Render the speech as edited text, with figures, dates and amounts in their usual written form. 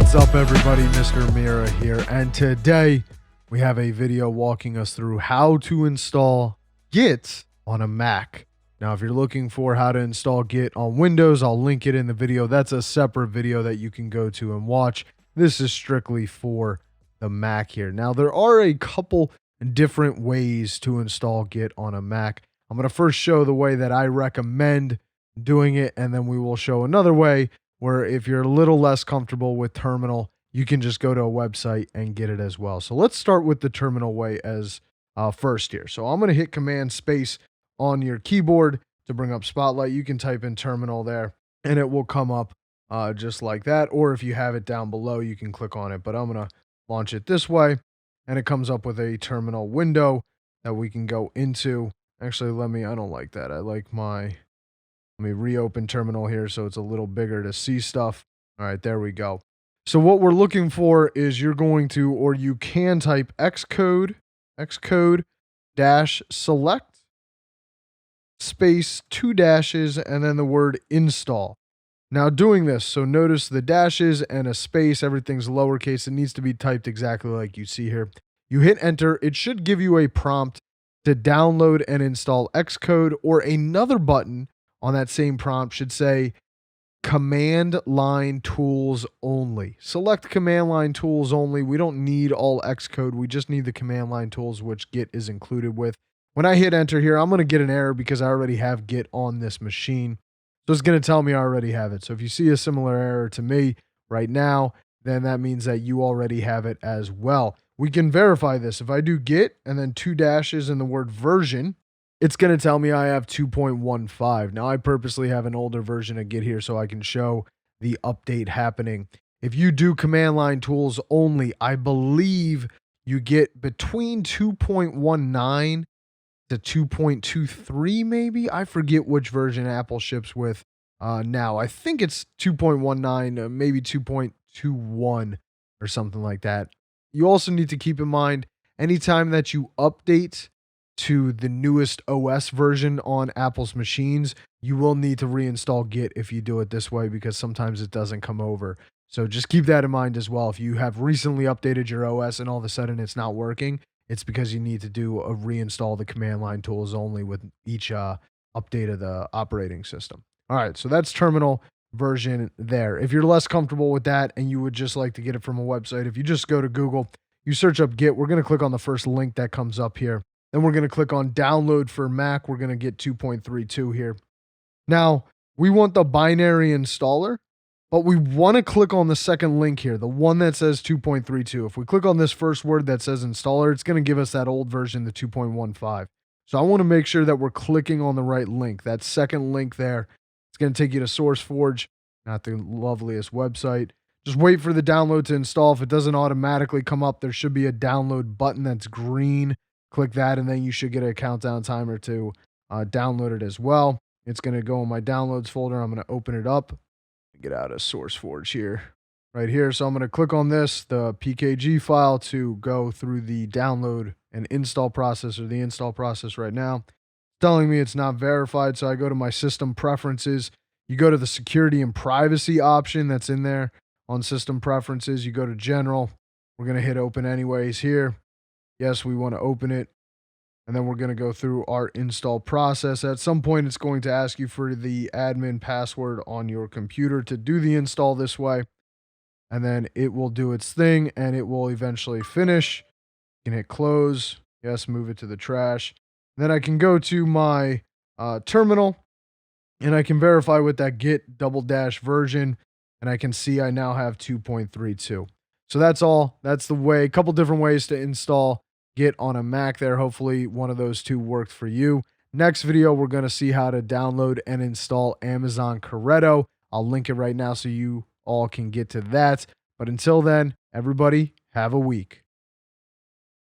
What's up, everybody? Mr. Mira here, and today we have a video walking us through how to install Git on a Mac. Now, if you're looking for how to install Git on Windows, I'll link it in the video. That's a separate video that you can go to and watch. This is strictly for the Mac here. Now, there are a couple different ways to install Git on a Mac. I'm going to first show the way that I recommend doing it, and then we will show another way where if you're a little less comfortable with terminal, you can just go to a website and get it as well. So let's start with the terminal way as first here. So I'm going to hit Command Space on your keyboard to bring up Spotlight. You can type in terminal there and it will come up just like that. Or if you have it down below, you can click on it. But I'm going to launch it this way and it comes up with a terminal window that we can go into. Actually, I don't like that. Let me reopen terminal here so it's a little bigger to see stuff. All right, there we go. So what we're looking for is you can type xcode dash select space 2 dashes and then the word install. Now doing this, so notice the dashes and a space, everything's lowercase. It needs to be typed exactly like you see here. You hit enter. It should give you a prompt to download and install Xcode, or another button on that same prompt should say command line tools only. Select command line tools only. We don't need all Xcode. We just need the command line tools, which Git is included with. When I hit enter here, I'm going to get an error because I already have Git on this machine. So it's going to tell me I already have it. So if you see a similar error to me right now, then that means that you already have it as well. We can verify this. If I do Git and then 2 dashes and the word version, it's going to tell me I have 2.15. Now, I purposely have an older version of Git here so I can show the update happening. If you do command line tools only, I believe you get between 2.19 to 2.23 maybe. I forget which version Apple ships with now. I think it's 2.19, maybe 2.21 or something like that. You also need to keep in mind, anytime that you update to the newest OS version on Apple's machines, you will need to reinstall Git if you do it this way, because sometimes it doesn't come over. So just keep that in mind as well. If you have recently updated your OS and all of a sudden it's not working, it's because you need to do a reinstall the command line tools only with each update of the operating system. All right, so that's terminal version there. If you're less comfortable with that and you would just like to get it from a website, if you just go to Google, you search up Git, we're going to click on the first link that comes up here. Then we're going to click on download for Mac. We're going to get 2.32 here. Now, we want the binary installer, but we want to click on the second link here, the one that says 2.32. If we click on this first word that says installer, it's going to give us that old version, the 2.15. So I want to make sure that we're clicking on the right link. That second link there, it's going to take you to SourceForge, not the loveliest website. Just wait for the download to install. If it doesn't automatically come up, there should be a download button that's green. Click that, and then you should get a countdown timer to download it as well. It's going to go in my downloads folder. I'm going to open it up. Get out of SourceForge here, right here. So I'm going to click on this, the PKG file, to go through the download and install process, or the install process right now. It's telling me it's not verified, so I go to my system preferences. You go to the security and privacy option that's in there on system preferences. You go to general. We're going to hit open anyways here. Yes, we want to open it, and then we're going to go through our install process. At some point, it's going to ask you for the admin password on your computer to do the install this way, and then it will do its thing, and it will eventually finish. You can hit close. Yes, move it to the trash. Then I can go to my terminal, and I can verify with that Git -- version, and I can see I now have 2.32. So that's all. That's the way. A couple different ways to install Git on a Mac there. Hopefully one of those two worked for you. Next video, we're going to see how to download and install Amazon Corretto. I'll link it right now so you all can get to that. But until then, everybody, have a week.